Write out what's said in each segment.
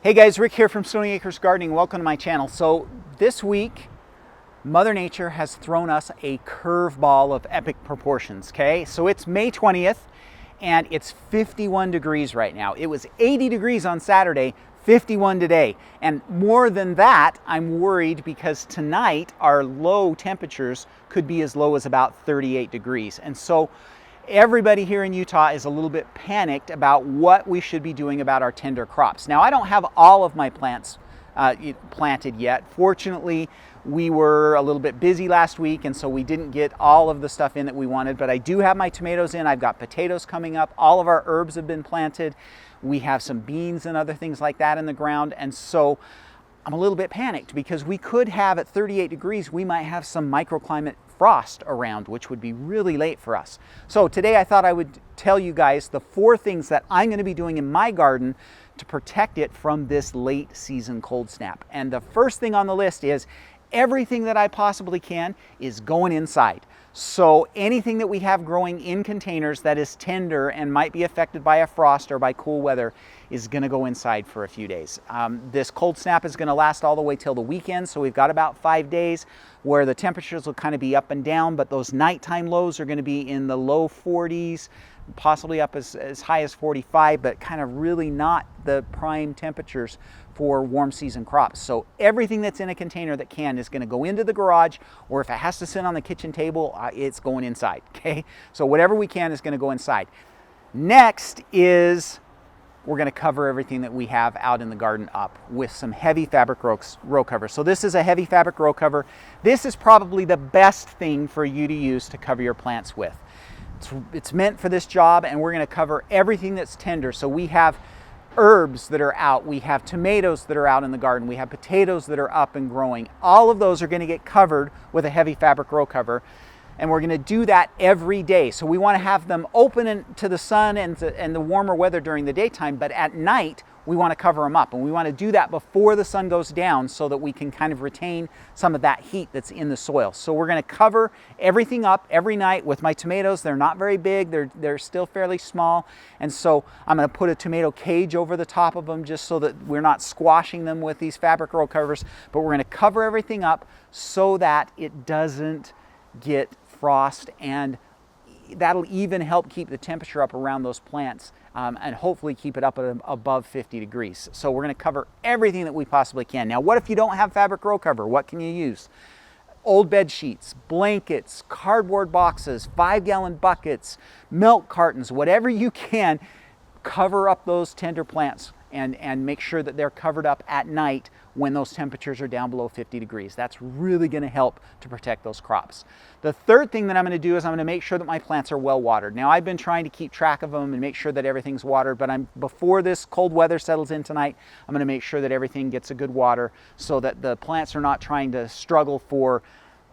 Hey guys, Rick here from Stoney Acres Gardening. Welcome to my channel. So this week, Mother Nature has thrown us a curveball of epic proportions, okay? So it's May 20th and it's 51 degrees right now. It was 80 degrees on Saturday, 51 today. And more than that, I'm worried because tonight our low temperatures could be as low as about 38 degrees. And so everybody here in Utah is a little bit panicked about what we should be doing about our tender crops. Now, I don't have all of my plants planted yet. Fortunately, we were a little bit busy last week, and so we didn't get all of the stuff in that we wanted, but I do have my tomatoes in. I've got potatoes coming up. All of our herbs have been planted. We have some beans and other things like that in the ground, and so I'm a little bit panicked because we could have at 38 degrees, we might have some microclimate frost around, which would be really late for us. So today I thought I would tell you guys the 4 things that I'm going to be doing in my garden to protect it from this late season cold snap. And the first thing on the list is everything that I possibly can is going inside. So anything that we have growing in containers that is tender and might be affected by a frost or by cool weather is going to go inside for a few days. This cold snap is going to last all the way till the weekend, so we've got about 5 days where the temperatures will kind of be up and down, but those nighttime lows are going to be in the low 40s, possibly up as high as 45, but kind of really not the prime temperatures for warm season crops. So everything that's in a container that can is going to go into the garage, or if it has to sit on the kitchen table, it's going inside, okay? So whatever we can is going to go inside. Next is we're going to cover everything that we have out in the garden up with some heavy fabric row cover. So this is a heavy fabric row cover. This is probably the best thing for you to use to cover your plants with. It's meant for this job, and we're going to cover everything that's tender. So we have herbs that are out, we have tomatoes that are out in the garden, we have potatoes that are up and growing. All of those are going to get covered with a heavy fabric row cover, and we're going to do that every day. So we want to have them open to the sun and the warmer weather during the daytime, but at night we want to cover them up, and we want to do that before the sun goes down so that we can kind of retain some of that heat that's in the soil. So we're going to cover everything up every night. With my tomatoes, they're not very big, they're still fairly small, and so I'm going to put a tomato cage over the top of them just so that we're not squashing them with these fabric row covers, but we're going to cover everything up so that it doesn't get frost, and that'll even help keep the temperature up around those plants and hopefully keep it up at above 50 degrees. So we're going to cover everything that we possibly can. Now, what if you don't have fabric row cover? What can you use? Old bed sheets, blankets, cardboard boxes, 5-gallon buckets, milk cartons, whatever you can, cover up those tender plants and make sure that they're covered up at night when those temperatures are down below 50 degrees. That's really going to help to protect those crops. The third thing that I'm going to do is I'm going to make sure that my plants are well watered. Now, I've been trying to keep track of them and make sure that everything's watered, but before this cold weather settles in tonight, I'm going to make sure that everything gets a good water so that the plants are not trying to struggle for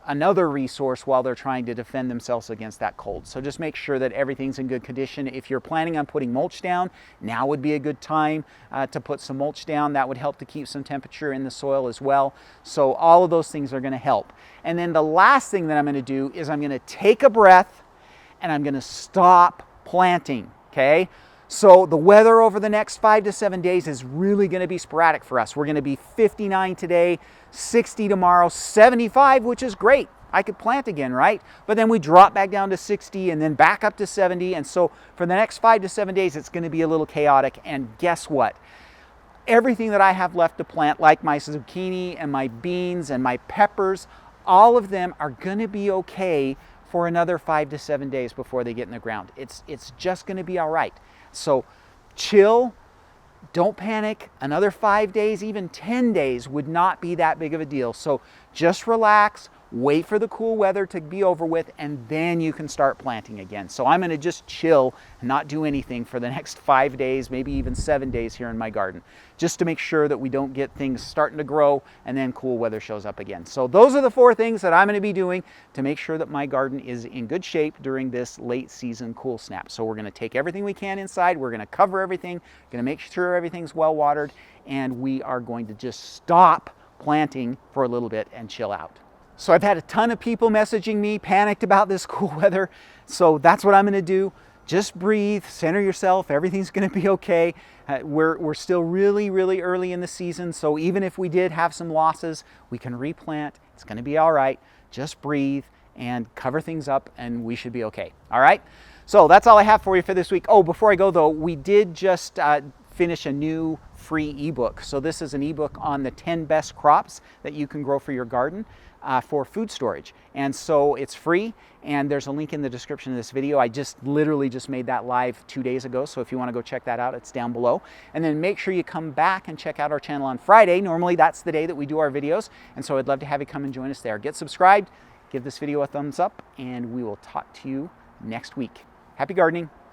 another resource while they're trying to defend themselves against that cold. So just make sure that everything's in good condition. If you're planning on putting mulch down, now would be a good time to put some mulch down. That would help to keep some temperature in the soil as well. So all of those things are going to help. And then the last thing that I'm going to do is I'm going to take a breath and I'm going to stop planting, okay? So the weather over the next 5 to 7 days is really going to be sporadic for us. We're going to be 59 today, 60 tomorrow, 75, which is great. I could plant again, right? But then we drop back down to 60 and then back up to 70. And so for the next 5 to 7 days, it's going to be a little chaotic. And guess what? Everything that I have left to plant, like my zucchini and my beans and my peppers, all of them are going to be okay for another 5 to 7 days before they get in the ground. It's just going to be all right. So chill, don't panic. Another 5 days, even 10 days would not be that big of a deal. So just relax, wait for the cool weather to be over with, and then you can start planting again. So I'm going to just chill and not do anything for the next 5 days, maybe even 7 days here in my garden, just to make sure that we don't get things starting to grow and then cool weather shows up again. So those are the 4 things that I'm going to be doing to make sure that my garden is in good shape during this late season cool snap. So we're going to take everything we can inside, we're going to cover everything, going to make sure everything's well watered, and we are going to just stop planting for a little bit and chill out. So I've had a ton of people messaging me panicked about this cool weather. So that's what I'm going to do. just breathe, center yourself, everything's going to be okay. We're still really, really early in the season, so even if we did have some losses, we can replant. It's going to be all right. Just breathe and cover things up, and we should be okay. All right? So that's all I have for you for this week. Oh, before I go though, we did just finish a new free ebook. So this is an ebook on the 10 best crops that you can grow for your garden for food storage. And so it's free, and there's a link in the description of this video. I literally just made that live 2 days ago, so if you want to go check that out, it's down below. And then make sure you come back and check out our channel on Friday. Normally that's the day that we do our videos, and so I'd love to have you come and join us there. Get subscribed, give this video a thumbs up, and we will talk to you next week. Happy gardening.